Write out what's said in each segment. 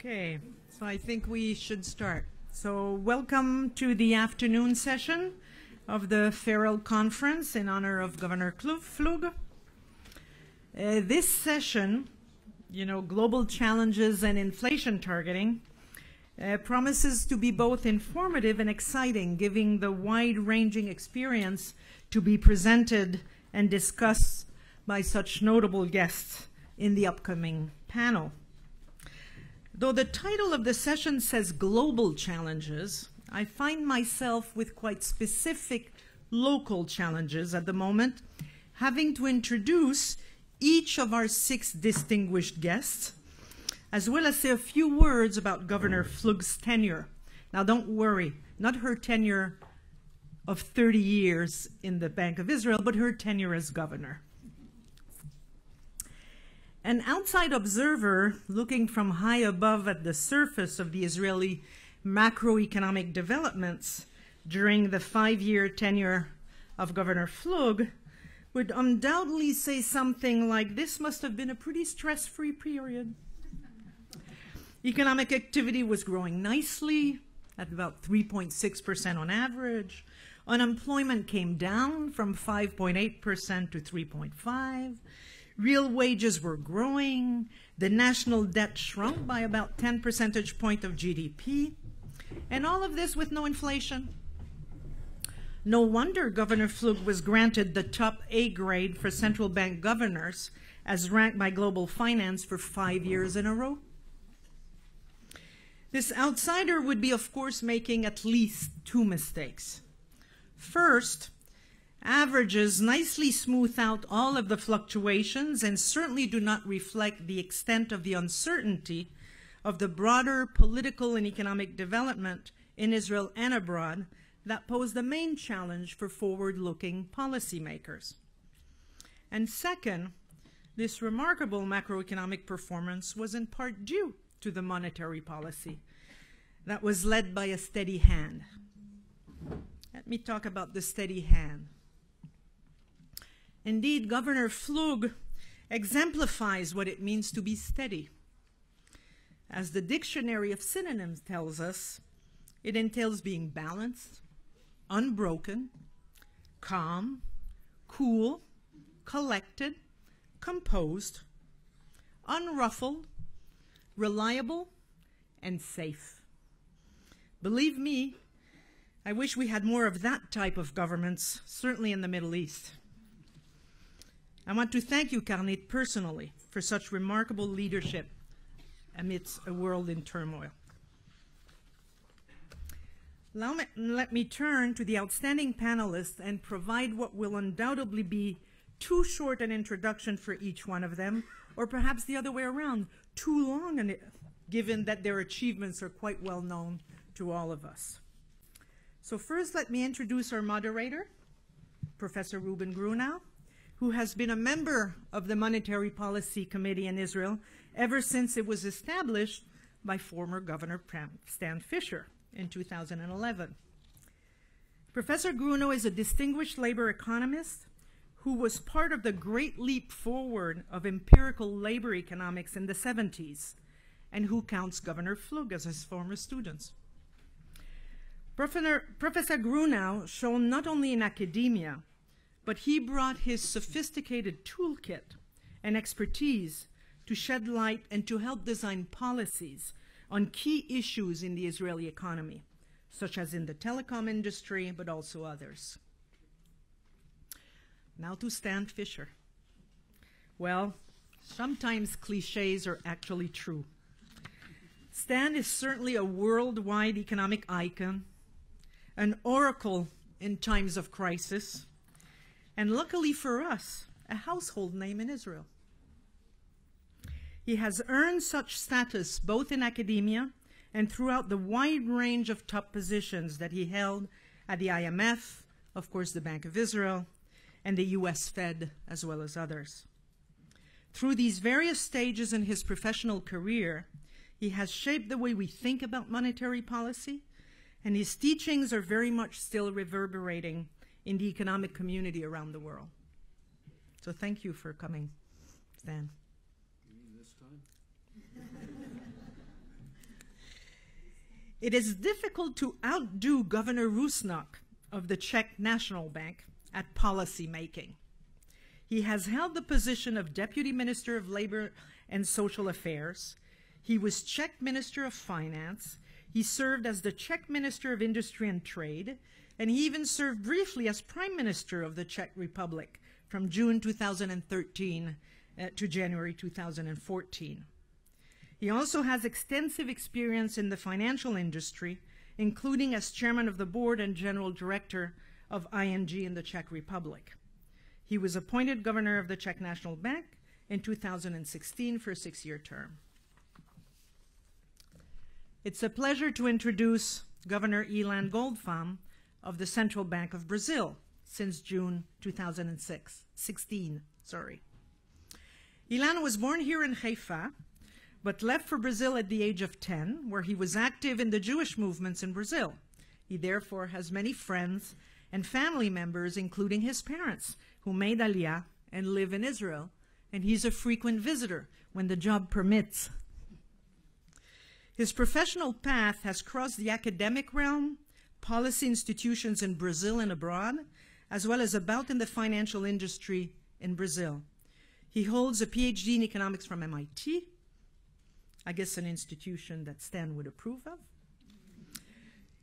Okay, so I think we should start. So welcome to the afternoon session of the Federal Conference in honor of Governor Flug. This session, global challenges and inflation targeting, promises to be both informative and exciting, giving the wide-ranging experience to be presented and discussed by such notable guests in the upcoming panel. Though the title of the session says Global Challenges, I find myself with quite specific local challenges at the moment, having to introduce each of our 6 distinguished guests, as well as say a few words about Governor Flug's tenure. Now don't worry, not her tenure of 30 years in the Bank of Israel, but her tenure as governor. An outside observer looking from high above at the surface of the Israeli macroeconomic developments during the 5-year tenure of Governor Flug would undoubtedly say something like, this must have been a pretty stress-free period. Economic activity was growing nicely at about 3.6% on average. Unemployment came down from 5.8% to 3.5%. Real wages were growing. The national debt shrunk by about 10 percentage points of GDP. And all of this with no inflation. No wonder Governor Flug was granted the top A grade for central bank governors as ranked by Global Finance for 5 years in a row. This outsider would be, of course, making at least 2 mistakes. First, averages nicely smooth out all of the fluctuations and certainly do not reflect the extent of the uncertainty of the broader political and economic development in Israel and abroad that pose the main challenge for forward-looking policymakers. And second, this remarkable macroeconomic performance was in part due to the monetary policy that was led by a steady hand. Let me talk about the steady hand. Indeed, Governor Flug exemplifies what it means to be steady. As the Dictionary of Synonyms tells us, it entails being balanced, unbroken, calm, cool, collected, composed, unruffled, reliable, and safe. Believe me, I wish we had more of that type of governments, certainly in the Middle East. I want to thank you, Karnit, personally for such remarkable leadership amidst a world in turmoil. Let me turn to the outstanding panelists and provide what will undoubtedly be too short an introduction for each one of them, or perhaps the other way around, too long, given that their achievements are quite well known to all of us. So first, let me introduce our moderator, Professor Reuben Grunau, who has been a member of the Monetary Policy Committee in Israel ever since it was established by former Governor Stan Fischer in 2011. Professor Grunau is a distinguished labor economist who was part of the great leap forward of empirical labor economics in the 70s and who counts Governor Flug as his former students. Professor Grunau shone not only in academia, but he brought his sophisticated toolkit and expertise to shed light and to help design policies on key issues in the Israeli economy, such as in the telecom industry, but also others. Now to Stan Fischer. Well, sometimes cliches are actually true. Stan is certainly a worldwide economic icon, an oracle in times of crisis, and luckily for us, a household name in Israel. He has earned such status both in academia and throughout the wide range of top positions that he held at the IMF, of course the Bank of Israel, and the US Fed, as well as others. Through these various stages in his professional career, he has shaped the way we think about monetary policy, and his teachings are very much still reverberating in the economic community around the world. So thank you for coming, Stan. You mean this time? It is difficult to outdo Governor Rusnok of the Czech National Bank at policy making. He has held the position of Deputy Minister of Labor and Social Affairs. He was Czech Minister of Finance. He served as the Czech Minister of Industry and Trade, and he even served briefly as Prime Minister of the Czech Republic from June 2013 to January 2014. He also has extensive experience in the financial industry, including as Chairman of the Board and General Director of ING in the Czech Republic. He was appointed Governor of the Czech National Bank in 2016 for a 6-year term. It's a pleasure to introduce Governor Ilan Goldfam of the Central Bank of Brazil since June 2016. Ilan was born here in Haifa, but left for Brazil at the age of 10, where he was active in the Jewish movements in Brazil. He therefore has many friends and family members, including his parents, who made Aliyah and live in Israel, and he's a frequent visitor when the job permits. His professional path has crossed the academic realm, policy institutions in Brazil and abroad, as well as about in the financial industry in Brazil. He holds a PhD in economics from MIT, I guess an institution that Stan would approve of.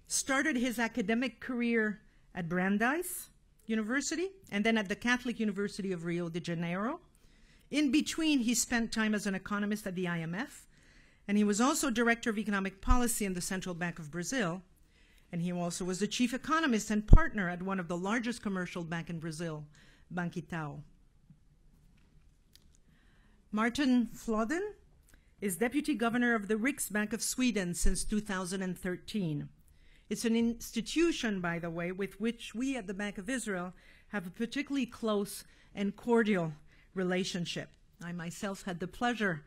Started his academic career at Brandeis University and then at the Catholic University of Rio de Janeiro. In between, he spent time as an economist at the IMF, and he was also Director of Economic Policy in the Central Bank of Brazil, and he also was the chief economist and partner at one of the largest commercial banks in Brazil, Banco Itaú. Martin Flodden is Deputy Governor of the Riksbank of Sweden since 2013. It's an institution, by the way, with which we at the Bank of Israel have a particularly close and cordial relationship. I myself had the pleasure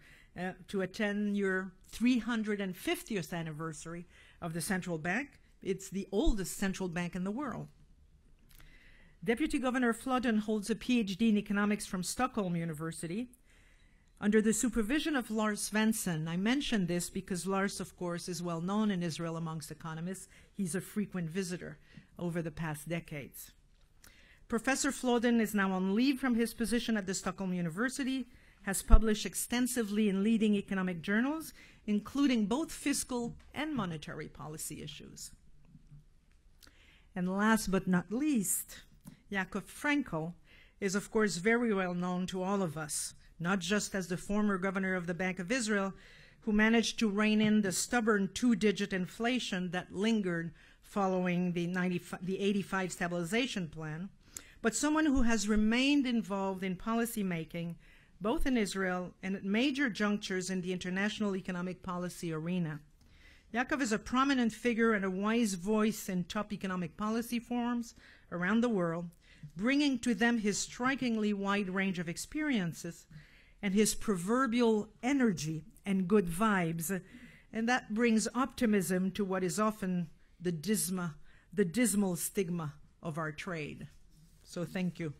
to attend your 350th anniversary of the central bank. It's the oldest central bank in the world. Deputy Governor Flodden holds a PhD in economics from Stockholm University under the supervision of Lars Svensson. I mention this because Lars, of course, is well known in Israel amongst economists. He's a frequent visitor over the past decades. Professor Flodden is now on leave from his position at the Stockholm University, has published extensively in leading economic journals, including both fiscal and monetary policy issues. And last but not least, Yaakov Frankel is, of course, very well known to all of us, not just as the former governor of the Bank of Israel, who managed to rein in the stubborn 2-digit inflation that lingered following the 85 stabilization plan, but someone who has remained involved in policy making, both in Israel and at major junctures in the international economic policy arena. Yaakov is a prominent figure and a wise voice in top economic policy forums around the world, bringing to them his strikingly wide range of experiences and his proverbial energy and good vibes, and that brings optimism to what is often the dismal stigma of our trade. So thank you.